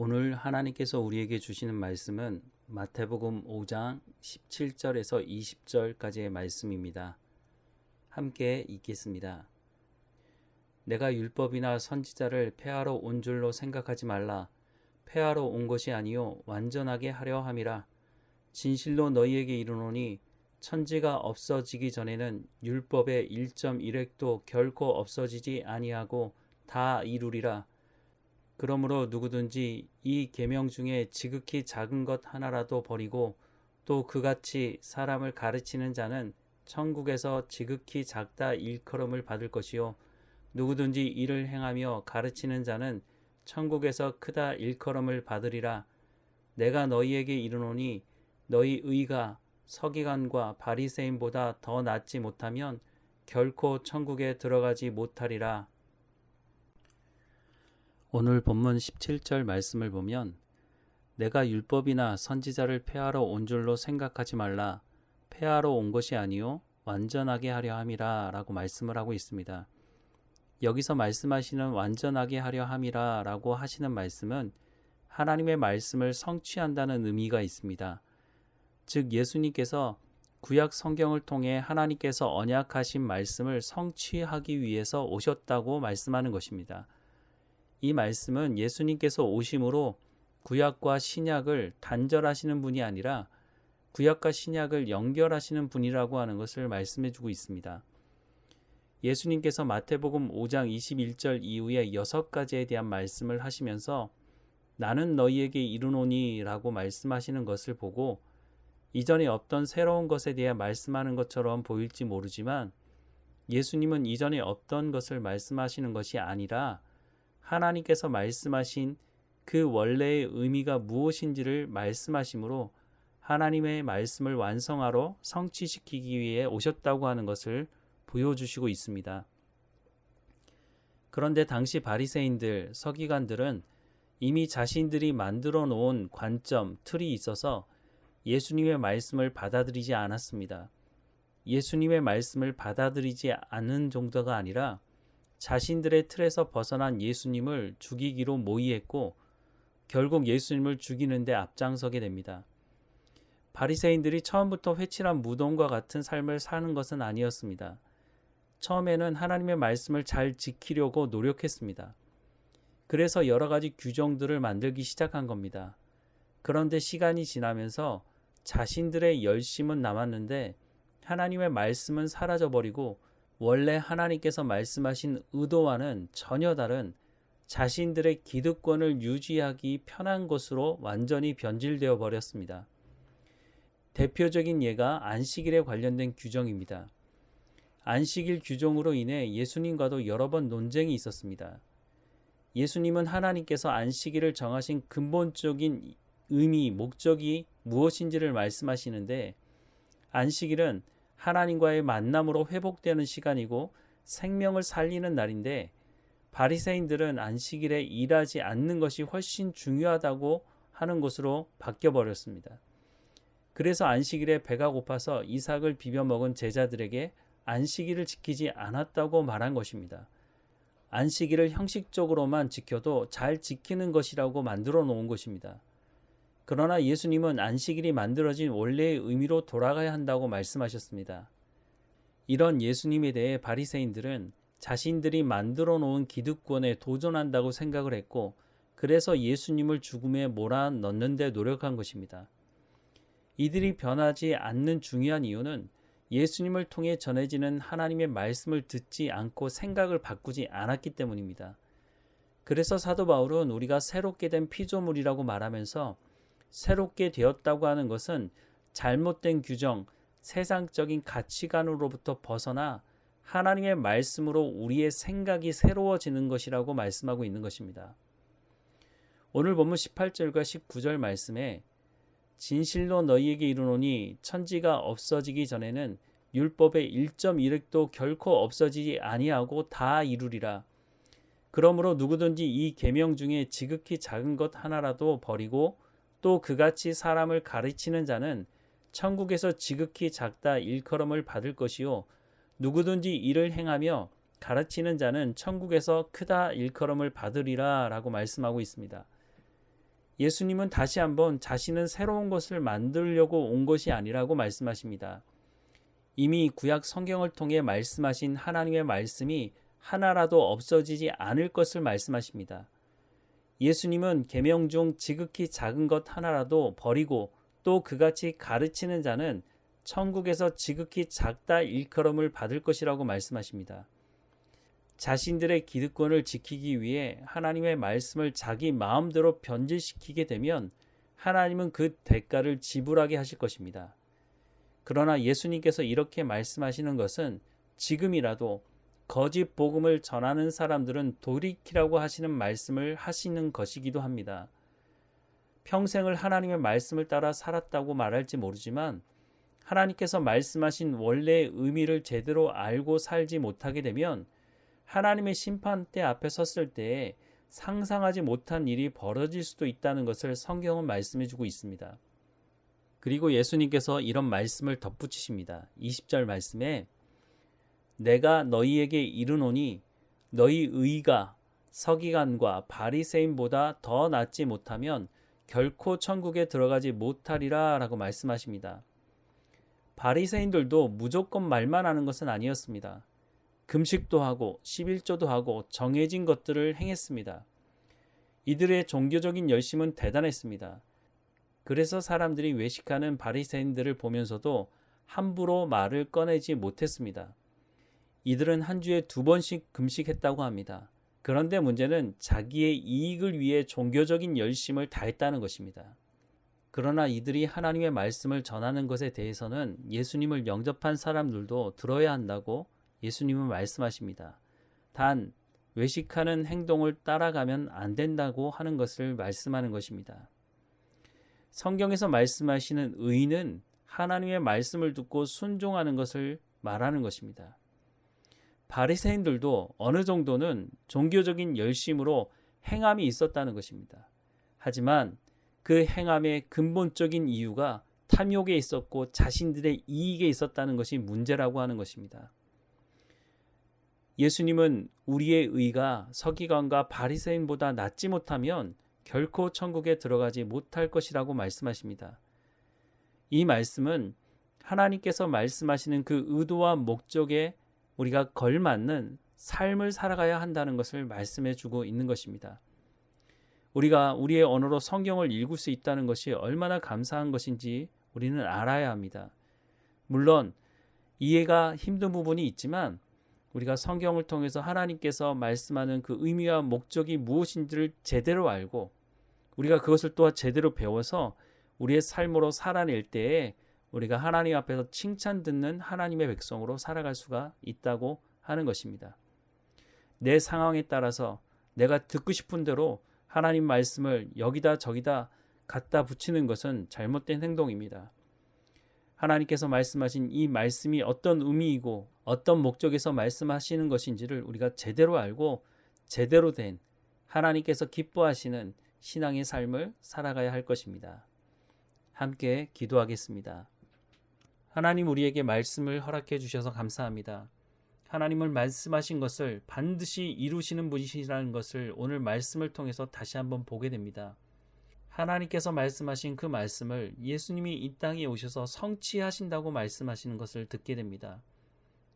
오늘 하나님께서 우리에게 주시는 말씀은 마태복음 5장 17절에서 20절까지의 말씀입니다. 함께 읽겠습니다. 내가 율법이나 선지자를 폐하러 온 줄로 생각하지 말라. 폐하러 온 것이 아니요 완전하게 하려 함이라. 진실로 너희에게 이르노니 천지가 없어지기 전에는 율법의 1.1획도 결코 없어지지 아니하고 다 이루리라. 그러므로 누구든지 이 계명 중에 지극히 작은 것 하나라도 버리고 또 그같이 사람을 가르치는 자는 천국에서 지극히 작다 일컬음을 받을 것이요 누구든지 이를 행하며 가르치는 자는 천국에서 크다 일컬음을 받으리라. 내가 너희에게 이르노니 너희 의가 서기관과 바리새인보다 더 낫지 못하면 결코 천국에 들어가지 못하리라. 오늘 본문 17절 말씀을 보면 내가 율법이나 선지자를 폐하러 온 줄로 생각하지 말라. 폐하러 온 것이 아니요 완전하게 하려 함이라 라고 말씀을 하고 있습니다. 여기서 말씀하시는 완전하게 하려 함이라 라고 하시는 말씀은 하나님의 말씀을 성취한다는 의미가 있습니다. 즉 예수님께서 구약 성경을 통해 하나님께서 언약하신 말씀을 성취하기 위해서 오셨다고 말씀하는 것입니다. 이 말씀은 예수님께서 오심으로 구약과 신약을 단절하시는 분이 아니라 구약과 신약을 연결하시는 분이라고 하는 것을 말씀해 주고 있습니다. 예수님께서 마태복음 5장 21절 이후에 6가지에 대한 말씀을 하시면서 나는 너희에게 이르노니 라고 말씀하시는 것을 보고 이전에 없던 새로운 것에 대해 말씀하는 것처럼 보일지 모르지만 예수님은 이전에 없던 것을 말씀하시는 것이 아니라 하나님께서 말씀하신 그 원래의 의미가 무엇인지를 말씀하시므로 하나님의 말씀을 완성하러 성취시키기 위해 오셨다고 하는 것을 보여주시고 있습니다. 그런데 당시 바리새인들, 서기관들은 이미 자신들이 만들어 놓은 관점, 틀이 있어서 예수님의 말씀을 받아들이지 않았습니다. 예수님의 말씀을 받아들이지 않은 정도가 아니라 자신들의 틀에서 벗어난 예수님을 죽이기로 모의했고 결국 예수님을 죽이는 데 앞장서게 됩니다. 바리새인들이 처음부터 회칠한 무덤과 같은 삶을 사는 것은 아니었습니다. 처음에는 하나님의 말씀을 잘 지키려고 노력했습니다. 그래서 여러 가지 규정들을 만들기 시작한 겁니다. 그런데 시간이 지나면서 자신들의 열심은 남았는데 하나님의 말씀은 사라져버리고 원래 하나님께서 말씀하신 의도와는 전혀 다른 자신들의 기득권을 유지하기 편한 것으로 완전히 변질되어 버렸습니다. 대표적인 예가 안식일에 관련된 규정입니다. 안식일 규정으로 인해 예수님과도 여러 번 논쟁이 있었습니다. 예수님은 하나님께서 안식일을 정하신 근본적인 의미, 목적이 무엇인지를 말씀하시는데 안식일은 하나님과의 만남으로 회복되는 시간이고 생명을 살리는 날인데 바리새인들은 안식일에 일하지 않는 것이 훨씬 중요하다고 하는 것으로 바뀌어버렸습니다. 그래서 안식일에 배가 고파서 이삭을 비벼 먹은 제자들에게 안식일을 지키지 않았다고 말한 것입니다. 안식일을 형식적으로만 지켜도 잘 지키는 것이라고 만들어 놓은 것입니다. 그러나 예수님은 안식일이 만들어진 원래의 의미로 돌아가야 한다고 말씀하셨습니다. 이런 예수님에 대해 바리새인들은 자신들이 만들어 놓은 기득권에 도전한다고 생각을 했고 그래서 예수님을 죽음에 몰아넣는 데 노력한 것입니다. 이들이 변하지 않는 중요한 이유는 예수님을 통해 전해지는 하나님의 말씀을 듣지 않고 생각을 바꾸지 않았기 때문입니다. 그래서 사도 바울은 우리가 새롭게 된 피조물이라고 말하면서 새롭게 되었다고 하는 것은 잘못된 규정, 세상적인 가치관으로부터 벗어나 하나님의 말씀으로 우리의 생각이 새로워지는 것이라고 말씀하고 있는 것입니다. 오늘 본문 18절과 19절 말씀에 진실로 너희에게 이르노니 천지가 없어지기 전에는 율법의 1.1획도 결코 없어지지 아니하고 다 이루리라. 그러므로 누구든지 이 계명 중에 지극히 작은 것 하나라도 버리고 또 그같이 사람을 가르치는 자는 천국에서 지극히 작다 일컬음을 받을 것이요 누구든지 이를 행하며 가르치는 자는 천국에서 크다 일컬음을 받으리라 라고 말씀하고 있습니다. 예수님은 다시 한번 자신은 새로운 것을 만들려고 온 것이 아니라고 말씀하십니다. 이미 구약 성경을 통해 말씀하신 하나님의 말씀이 하나라도 없어지지 않을 것을 말씀하십니다. 예수님은 계명 중 지극히 작은 것 하나라도 버리고 또 그같이 가르치는 자는 천국에서 지극히 작다 일컬음을 받을 것이라고 말씀하십니다. 자신들의 기득권을 지키기 위해 하나님의 말씀을 자기 마음대로 변질시키게 되면 하나님은 그 대가를 지불하게 하실 것입니다. 그러나 예수님께서 이렇게 말씀하시는 것은 지금이라도 거짓 복음을 전하는 사람들은 돌이키라고 하시는 말씀을 하시는 것이기도 합니다. 평생을 하나님의 말씀을 따라 살았다고 말할지 모르지만 하나님께서 말씀하신 원래의 의미를 제대로 알고 살지 못하게 되면 하나님의 심판대 앞에 섰을 때에 상상하지 못한 일이 벌어질 수도 있다는 것을 성경은 말씀해주고 있습니다. 그리고 예수님께서 이런 말씀을 덧붙이십니다. 20절 말씀에 내가 너희에게 이르노니 너희 의가 서기관과 바리새인보다 더 낫지 못하면 결코 천국에 들어가지 못하리라 라고 말씀하십니다. 바리새인들도 무조건 말만 하는 것은 아니었습니다. 금식도 하고 11조도 하고 정해진 것들을 행했습니다. 이들의 종교적인 열심은 대단했습니다. 그래서 사람들이 외식하는 바리새인들을 보면서도 함부로 말을 꺼내지 못했습니다. 이들은 한 주에 2번씩 금식했다고 합니다. 그런데 문제는 자기의 이익을 위해 종교적인 열심을 다했다는 것입니다. 그러나 이들이 하나님의 말씀을 전하는 것에 대해서는 예수님을 영접한 사람들도 들어야 한다고 예수님은 말씀하십니다. 단 외식하는 행동을 따라가면 안 된다고 하는 것을 말씀하는 것입니다. 성경에서 말씀하시는 의는 하나님의 말씀을 듣고 순종하는 것을 말하는 것입니다. 바리새인들도 어느 정도는 종교적인 열심으로 행함이 있었다는 것입니다. 하지만 그 행함의 근본적인 이유가 탐욕에 있었고 자신들의 이익에 있었다는 것이 문제라고 하는 것입니다. 예수님은 우리의 의가 서기관과 바리새인보다 낫지 못하면 결코 천국에 들어가지 못할 것이라고 말씀하십니다. 이 말씀은 하나님께서 말씀하시는 그 의도와 목적에 우리가 걸맞는 삶을 살아가야 한다는 것을 말씀해 주고 있는 것입니다. 우리가 우리의 언어로 성경을 읽을 수 있다는 것이 얼마나 감사한 것인지 우리는 알아야 합니다. 물론 이해가 힘든 부분이 있지만 우리가 성경을 통해서 하나님께서 말씀하는 그 의미와 목적이 무엇인지를 제대로 알고 우리가 그것을 또한 제대로 배워서 우리의 삶으로 살아낼 때에 우리가 하나님 앞에서 칭찬 듣는 하나님의 백성으로 살아갈 수가 있다고 하는 것입니다. 내 상황에 따라서 내가 듣고 싶은 대로 하나님 말씀을 여기다 저기다 갖다 붙이는 것은 잘못된 행동입니다. 하나님께서 말씀하신 이 말씀이 어떤 의미이고 어떤 목적에서 말씀하시는 것인지를 우리가 제대로 알고 제대로 된 하나님께서 기뻐하시는 신앙의 삶을 살아가야 할 것입니다. 함께 기도하겠습니다. 하나님, 우리에게 말씀을 허락해 주셔서 감사합니다. 하나님을 말씀하신 것을 반드시 이루시는 분이시라는 것을 오늘 말씀을 통해서 다시 한번 보게 됩니다. 하나님께서 말씀하신 그 말씀을 예수님이 이 땅에 오셔서 성취하신다고 말씀하시는 것을 듣게 됩니다.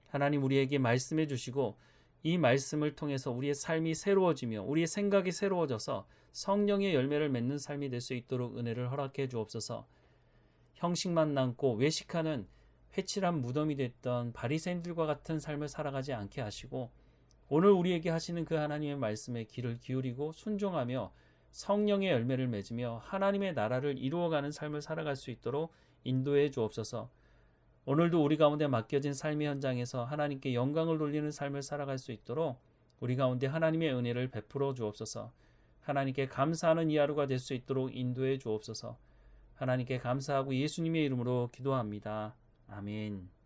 하나님, 우리에게 말씀해 주시고 이 말씀을 통해서 우리의 삶이 새로워지며 우리의 생각이 새로워져서 성령의 열매를 맺는 삶이 될 수 있도록 은혜를 허락해 주옵소서. 형식만 남고 외식하는 회칠한 무덤이 됐던 바리새인들과 같은 삶을 살아가지 않게 하시고 오늘 우리에게 하시는 그 하나님의 말씀에 귀를 기울이고 순종하며 성령의 열매를 맺으며 하나님의 나라를 이루어가는 삶을 살아갈 수 있도록 인도해 주옵소서. 오늘도 우리 가운데 맡겨진 삶의 현장에서 하나님께 영광을 돌리는 삶을 살아갈 수 있도록 우리 가운데 하나님의 은혜를 베풀어 주옵소서. 하나님께 감사하는 이 하루가 될 수 있도록 인도해 주옵소서. 하나님께 감사하고 예수님의 이름으로 기도합니다. 아멘.